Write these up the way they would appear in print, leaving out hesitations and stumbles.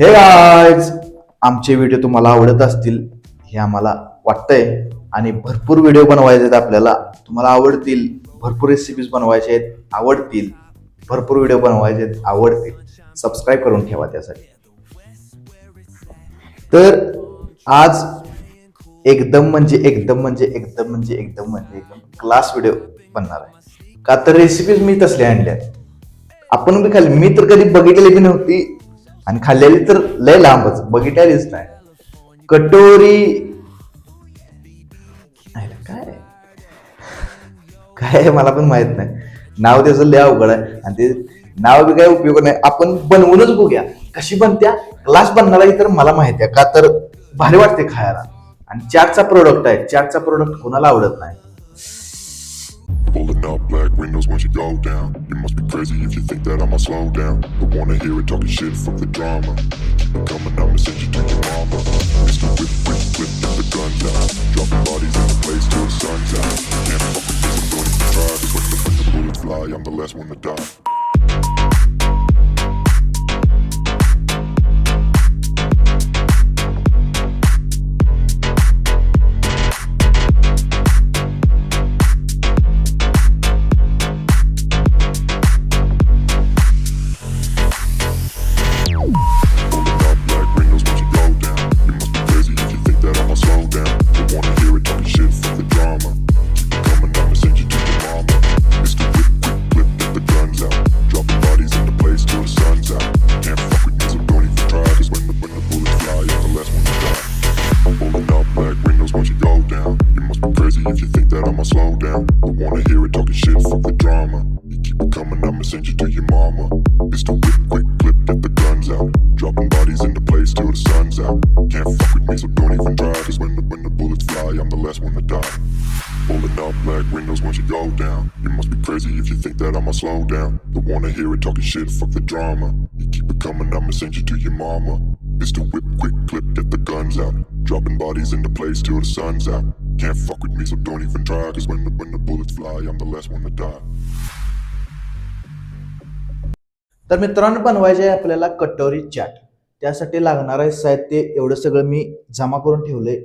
हे गाईज, आमचे व्हिडिओ तुम्हाला आवडत असतील हे आम्हाला वाटतंय आणि भरपूर व्हिडिओ बनवायचे आहेत आपल्याला. तुम्हाला आवडतील, भरपूर रेसिपीज बनवायचे आहेत, आवडतील, भरपूर व्हिडिओ बनवायचे आहेत, आवडतील. सबस्क्राईब करून ठेवा त्यासाठी. तर आज एकदम क्लास व्हिडिओ बनणार आहे. का तर रेसिपीज मी तसल्या आणल्या, आपण बी खाल्ली. मी तर कधी बघितलेली बी नव्हती आणि खाल्लेली तर लय लांबच, बघितलेलीच नाही. कटोरी काय काय मला पण माहित नाही. नाव त्याचं लय अवघड आहे आणि ते नाव बी काय उपयोग नाही. आपण बनवूनच बघूया कशी बनत्या. क्लास बनणार आहे तर मला माहिती आहे, का तर भारी वाटते खायला. आणि चाटचा प्रोडक्ट आहे. चाटचा प्रोडक्ट कोणाला आवडत नाही. Pulling up black windows once you go down. You must be crazy if you think that I'ma slow down. Don't wanna hear it talking shit, fuck the drama. Keep it coming, I'ma send you to your mama. Mr. Whip, whip, whip, get the guns out. Dropping bodies in the place till the sun's out. Can't fuck with this, I'm going to try. Cause when the bullets fly, I'm the last one to die. If you think that I'ma slow down, don't wanna hear it talking shit, fuck the drama. You keep it coming, I'ma send you to your mama. Mr. Whip, quick clip, get the guns out. Dropping bodies into place till the sun's out. Can't fuck with me, so don't even try. Cause when the bullets fly, I'm the last one to die. Pulling up black windows once you go down. You must be crazy if you think that I'ma slow down. Don't wanna hear it talking shit, fuck the drama. You keep it coming, I'ma send you to your mama. Mr. Whip, quick clip, get the guns out. Dropping bodies into place till the sun's out. Can't fuck with me, so don't even try. Cause when the bullets fly, I'm the last one to die. तर मित्रांनो, बनवायचे आहे आपल्याला कटोरी चाट. त्यासाठी लागणार आहे साहित्य एवढं सगळं मी जमा करून ठेवले.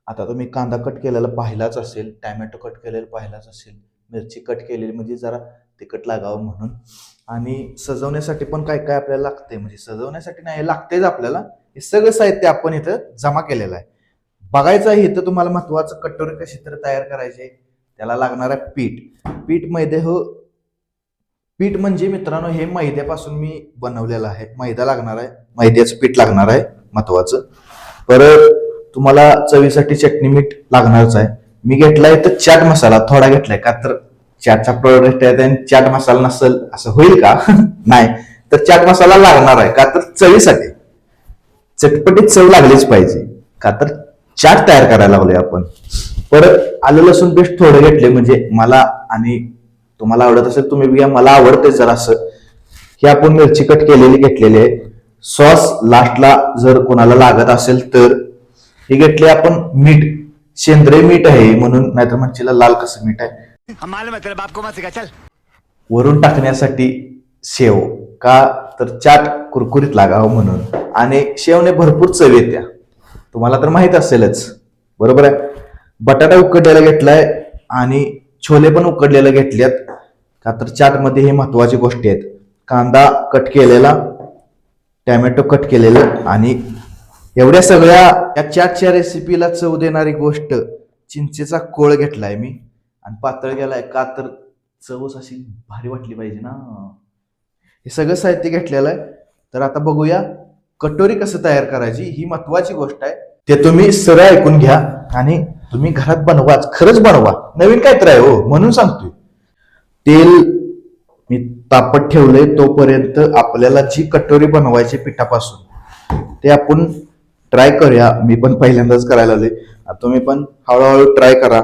आता तुम्ही कांदा कट केलेला पाहिलाच असेल, टॅमॅटो कट केलेला पाहिलाच असेल, मिरची कट केलेली म्हणजे जरा तिखट लागावं म्हणून. आणि सजवण्यासाठी पण काय काय आपल्याला लागतंय, म्हणजे सजवण्यासाठी नाही, लागतेच आपल्याला. हे सगळं साहित्य आपण इथं जमा केलेलं आहे. बघायचं आहे इथं तुम्हाला महत्वाचं, कटोरी कशी तर तयार करायची. त्याला लागणार आहे पीठ. पीठ म्हणजे मित्रांनो हे मैद्यापासून मी बनवलेलं आहे. मैदा लागणार आहे, मैद्याचं पीठ लागणार आहे महत्वाचं. परत तुम्हाला चवीसाठी चटणी मीठ लागणारच आहे. मी घेतलाय तर चाट मसाला थोडा घेतलाय, का तर चाटचा प्रोडक्ट आहे आणि चाट मसाला नसेल असं होईल का? नाही, तर चाट मसाला लागणार आहे, का तर चवीसाठी चटपटीत चव लागलीच पाहिजे, का तर चाट तयार करायला लागलोय आपण. परत आलं लसूण पेस्ट थोडं घेतले, म्हणजे मला आणि तुम्हाला आवडत असेल तुम्ही बघा, मला आवडते जरा असं. ही आपण मिरची कट केलेली घेतलेली आहे. सॉस लास्टला जर कोणाला लागत असेल तर. हे घेतले आपण मीठ, सेंद्रिय मीठ आहे म्हणून, नाहीतर मच्छीला लाल कसं मीठ आहे. वरून टाकण्यासाठी शेव, का तर चाट कुरकुरीत लागावं म्हणून. आणि शेवने भरपूर चव येत्या, तुम्हाला तर माहित असेलच, बरोबर आहे. बटाटा उकडलेला घेतलाय आणि छोले पण उकडलेले घेतल्यात, का तर चाट मध्ये हे महत्वाची गोष्टी आहेत. कांदा कट केलेला, टॅमॅटो कट केलेलं आणि एवढ्या सगळ्या या चाटच्या रेसिपीला चव देणारी गोष्ट चिंचेचा कोळ घेतलाय मी आणि पातळ केलाय, का तर चवच अशी भारी वाटली पाहिजे ना. हे सगळं साहित्य घेतलेलं आहे. तर आता बघूया कटोरी कसं तयार करायची, ही महत्वाची गोष्ट आहे. ते तुम्ही सरळ ऐकून घ्या आणि तुम्ही घरात बनवाच, खरंच बनवा. नवीन काय तर आहे हो, म्हणून सांगतोय. तेल मी तापत ठेवलंय, तोपर्यंत आपल्याला जी कटोरी बनवायची पिठापासून ते आपण ट्राय करूया. मी पण पहिल्यांदाच करायला आलोय, तुम्ही पण हळूहळू ट्राय करा.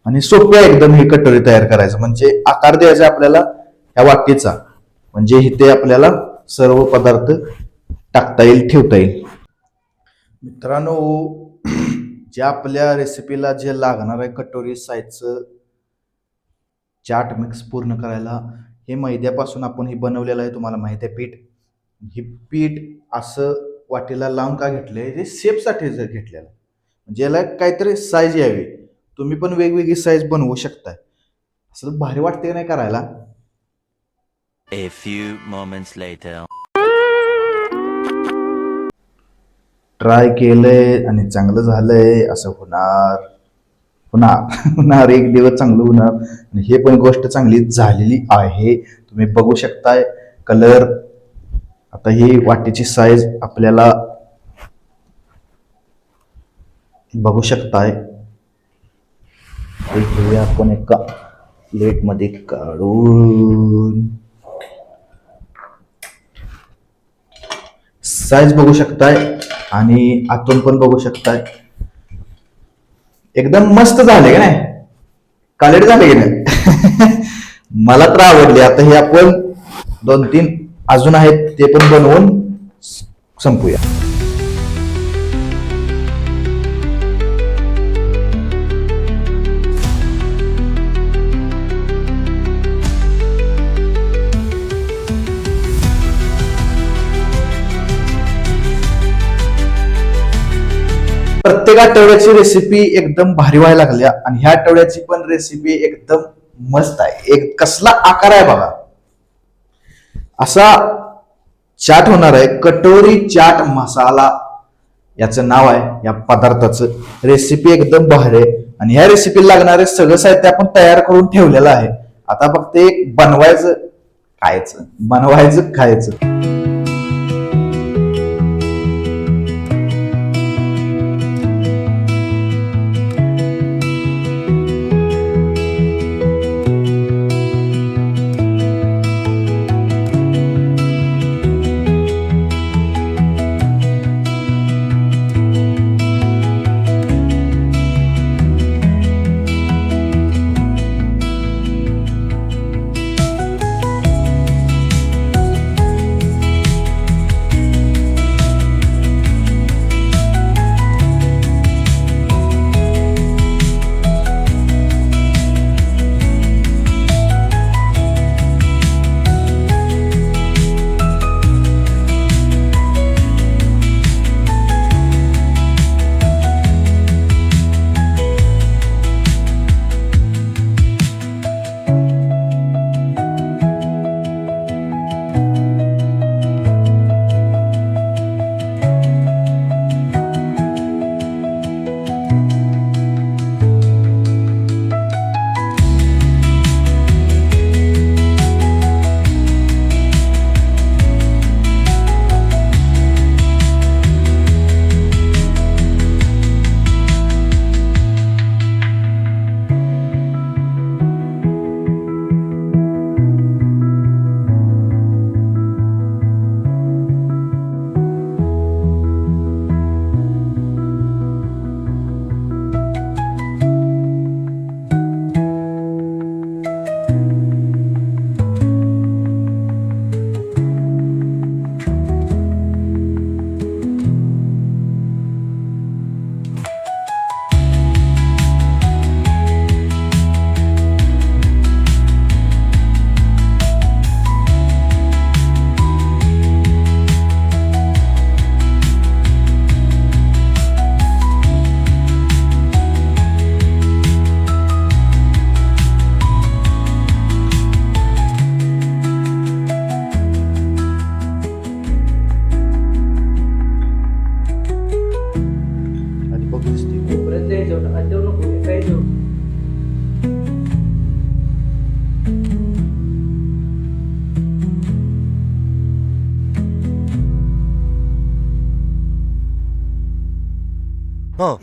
आणि सोपे एकदम ही कटोरी तयार करायचं, म्हणजे आकार द्यायचा आपल्याला ह्या वाटीचा, म्हणजे इथे आपल्याला सर्व पदार्थ टाकता येईल, ठेवता येईल. मित्रांनो, ज्या आपल्या रेसिपीला जे लागणार आहे कटोरी साईजचं चाट मिक्स पूर्ण करायला, हे मैद्यापासून आपण हे बनवलेलं आहे, तुम्हाला माहिती आहे पीठ. हे पीठ असं वाटीला लावून का घेतलंय, जे शेपसाठी घेतलेलं म्हणजे याला काहीतरी साईज यावी. तुम्ही पण वेगवेगळी साईज बनवू शकताय. असं भारी वाटते का नाही करायला. A few moments later. Try केलंय आणि चांगलं झालंय असं होणार होणार होणार, एक दिवस चांगलं होणार. आणि हे पण गोष्ट चांगली झालेली आहे. तुम्ही बघू शकताय कलर. आता ही वाटीची साईज आपल्याला बघू शकताय. हे घेऊया आपण एका प्लेट मध्ये काढून. साईज बघू शकताय आणि आतून पण बघू शकताय. एकदम मस्त झाले का नाही, कालेट झाले की नाही. मला तर आवडले. आता हे आपण 2-3 अजून आहेत ते पण बनवून संपूया. प्रत्येक आठवड्याची रेसिपी एकदम भारी व्हायला लागल्या आणि ह्या आठवड्याची पण रेसिपी एकदम मस्त आहे. एक कसला आकार आहे बघा. असा चाट होणार आहे, कटोरी चाट मसाला याचं नाव आहे या पदार्थाचं. रेसिपी एकदम भारी आहे आणि ह्या रेसिपीला लागणारे सगळं साहित्य आपण तयार करून ठेवलेलं आहे. आता फक्त एक बनवायचं खायचं, बनवायचं खायचं.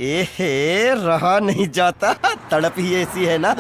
ए रहा नहीं जाता, तड़प ही ऐसी है ना.